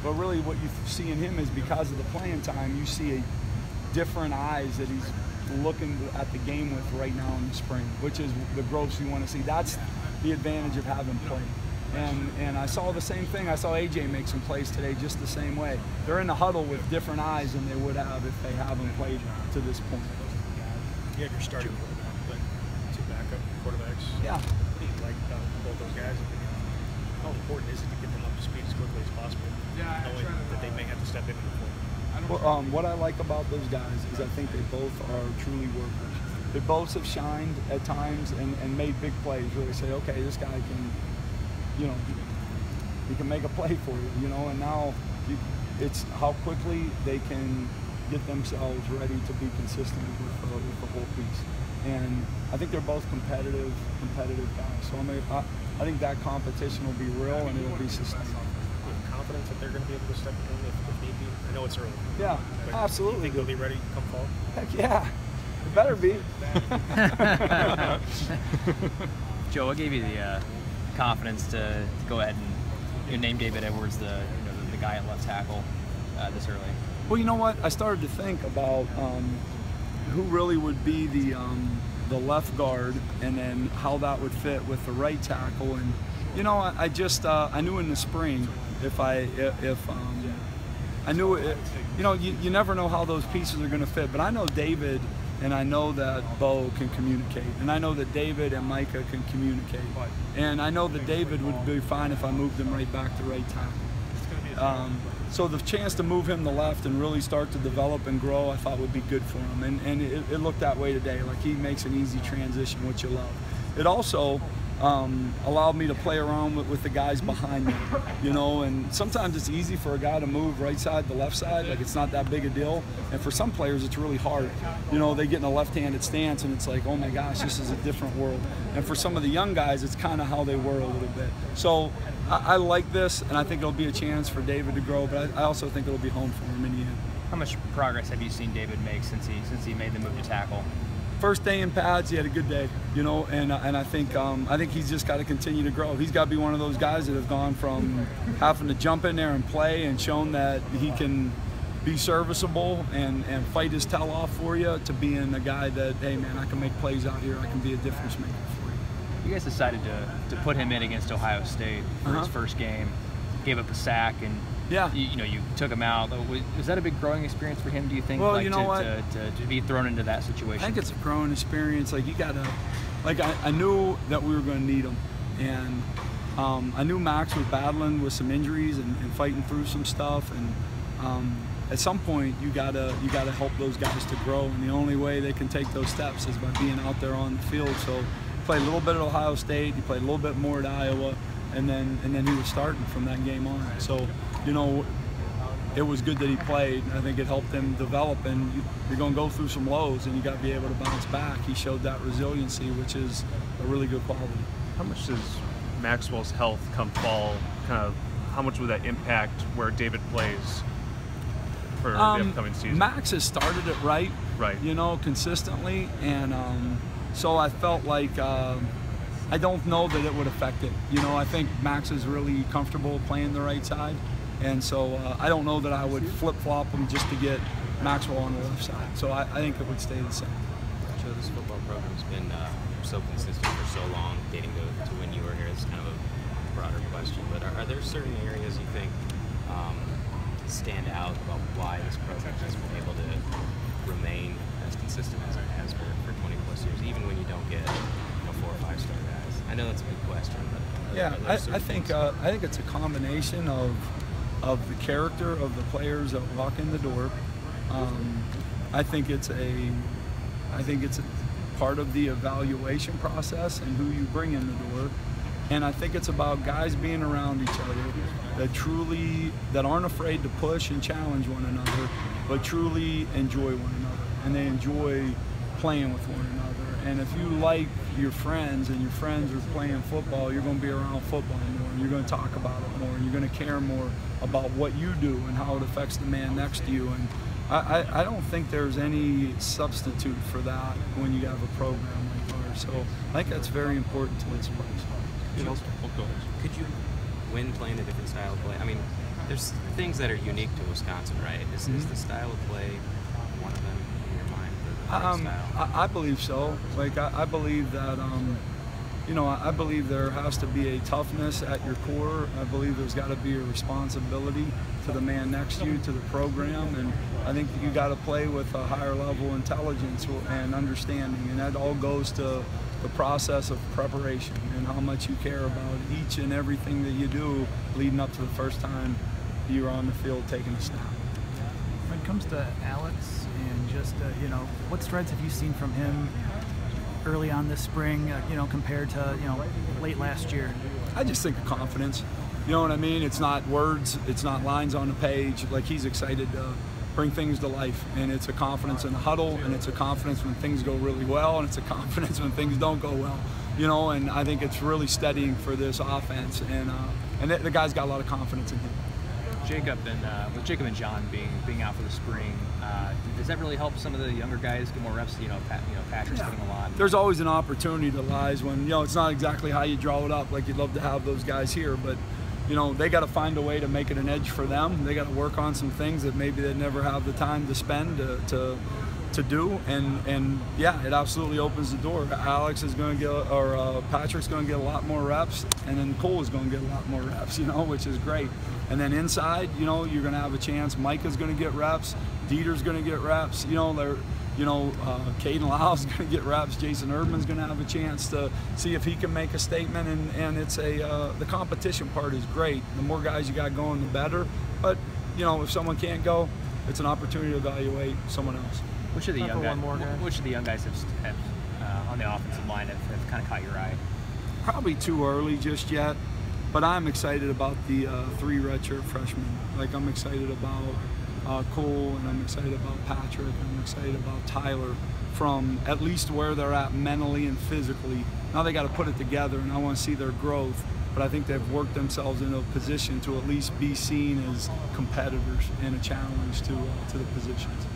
But really what you see in him is because of the playing time, you see a different eyes that he's looking at the game with right now in the spring, which is the growth you want to see. That's the advantage of having played. And I saw the same thing. I saw AJ make some plays today just the same way. They're in the huddle with different eyes than they would have if they haven't played to this point. You have your starting quarterback, but two backup quarterbacks. Yeah. What do you like about both those guys? How important is it to get them up to speed as quickly as possible, knowing that they may have to step into the fold? Well, what I like about those guys is I think they both are truly workers. They both have shined at times and made big plays. Really say, okay, this guy can, you know, he can make a play for you, you know. And now it's how quickly they can get themselves ready to be consistent with the whole piece. And I think they're both competitive guys. So I think that competition will be real and it'll be sustained. Confidence that they're going to be able to step in if need be? I know it's early. Yeah, absolutely. You think they'll be ready come fall? Heck yeah. It better be. Joe, what gave you the confidence to go ahead and name David Edwards the guy at left tackle this early? Well, you know what? I started to think about who really would be the left guard, and then how that would fit with the right tackle. And you know, I just I knew in the spring if I knew it. You know, you never know how those pieces are going to fit. But I know David, and I know that Bo can communicate, and I know that David and Micah can communicate, and I know that David would be fine if I moved him right back to right tackle. So the chance to move him to left and really start to develop and grow, I thought would be good for him, and it looked that way today. Like, he makes an easy transition, which you love. It also allowed me to play around with the guys behind me, you know, and sometimes it's easy for a guy to move right side to left side, like it's not that big a deal, and for some players it's really hard. You know, they get in a left-handed stance and it's like, oh my gosh, this is a different world. And for some of the young guys, it's kind of how they were a little bit. So I like this, and I think it'll be a chance for David to grow, but I also think it'll be home for him in the end. How much progress have you seen David make since he made the move to tackle? First day in pads, he had a good day, you know, and I think he's just got to continue to grow. He's got to be one of those guys that have gone from having to jump in there and play and shown that he can be serviceable and fight his tail off for you, to being a guy that, hey man, I can make plays out here, I can be a difference maker for you. You guys decided to put him in against Ohio State for his first game, gave up a sack, and yeah, you took him out. Was that a big growing experience for him, do you think? Well, like, you know what? To be thrown into that situation? I think it's a growing experience. Like, you gotta, like, I knew that we were going to need him, and I knew Max was battling with some injuries and fighting through some stuff, and at some point you gotta help those guys to grow, and the only way they can take those steps is by being out there on the field. So he played a little bit at Ohio State, he played a little bit more at Iowa, and then he was starting from that game on. So, you know, it was good that he played. I think it helped him develop, and you're going to go through some lows, and you got to be able to bounce back. He showed that resiliency, which is a really good quality. How much does Maxwell's health come fall, how much would that impact where David plays for the upcoming season? Max has started it right, you know, consistently, and so I felt like I don't know that it would affect it. You know, I think Max is really comfortable playing the right side, and so I don't know that I would flip-flop him just to get Maxwell on the left side. So I think it would stay the same. Joe, this football program's been so consistent for so long, dating to when you were here. It's kind of a broader question, but are there certain areas you think stand out about why this program has been able to remain as consistent as it has for 20-plus years, even when you don't get 4 or 5 star guys? I know that's a big question, but yeah, I think it's a combination of the character of the players that walk in the door. I think it's a part of the evaluation process and who you bring in the door. And I think it's about guys being around each other that aren't afraid to push and challenge one another, but truly enjoy one another, and they enjoy playing with one another. And if you like your friends and your friends are playing football, you're going to be around football more, and you're going to talk about it more, and you're going to care more about what you do and how it affects the man next to you. And I don't think there's any substitute for that when you have a program like ours. So I think that's very important to this place. Could you, when playing a different style of play, I mean, There's things that are unique to Wisconsin, right? Is the style of play one of them in your mind? The style? I believe so. Like I believe that you know, I believe there has to be a toughness at your core. I believe there's got to be a responsibility to the man next to you, to the program, and I think that you got to play with a higher level intelligence and understanding, and that all goes to the process of preparation and how much you care about each and everything that you do leading up to the first time you're on the field taking a snap. When it comes to Alex and just, you know, what strides have you seen from him early on this spring, you know, compared to, you know, late last year? I just think of confidence. You know what I mean? It's not words, it's not lines on the page. Like, he's excited to bring things to life, and it's a confidence in the huddle, and it's a confidence when things go really well, and it's a confidence when things don't go well. You know, and I think it's really steadying for this offense, and the guy's got a lot of confidence in him. Jacob and with Jacob and John being out for the spring, does that really help some of the younger guys get more reps? You know, Patrick's getting a lot. There's always an opportunity that lies when, you know, it's not exactly how you draw it up. Like, you'd love to have those guys here, but you know, they got to find a way to make it an edge for them. They got to work on some things that maybe they never have the time to spend to do, and yeah, it absolutely opens the door. Alex is going to get, or Patrick's going to get a lot more reps, and then Cole is going to get a lot more reps, you know, which is great. And then inside, you know, you're going to have a chance. Micah's going to get reps. Dieter's going to get reps. You know, Caden Lyle's going to get reps. Jason Erdman's going to have a chance to see if he can make a statement. And it's the competition part is great. The more guys you got going, the better. But you know, if someone can't go, it's an opportunity to evaluate someone else. Which of the young guys have on the offensive line have kind of caught your eye? Probably too early just yet, but I'm excited about the 3 redshirt freshmen. Like, I'm excited about Cole, and I'm excited about Patrick, and I'm excited about Tyler, from at least where they're at mentally and physically. Now they got to put it together, and I want to see their growth, but I think they've worked themselves into a position to at least be seen as competitors and a challenge to the positions.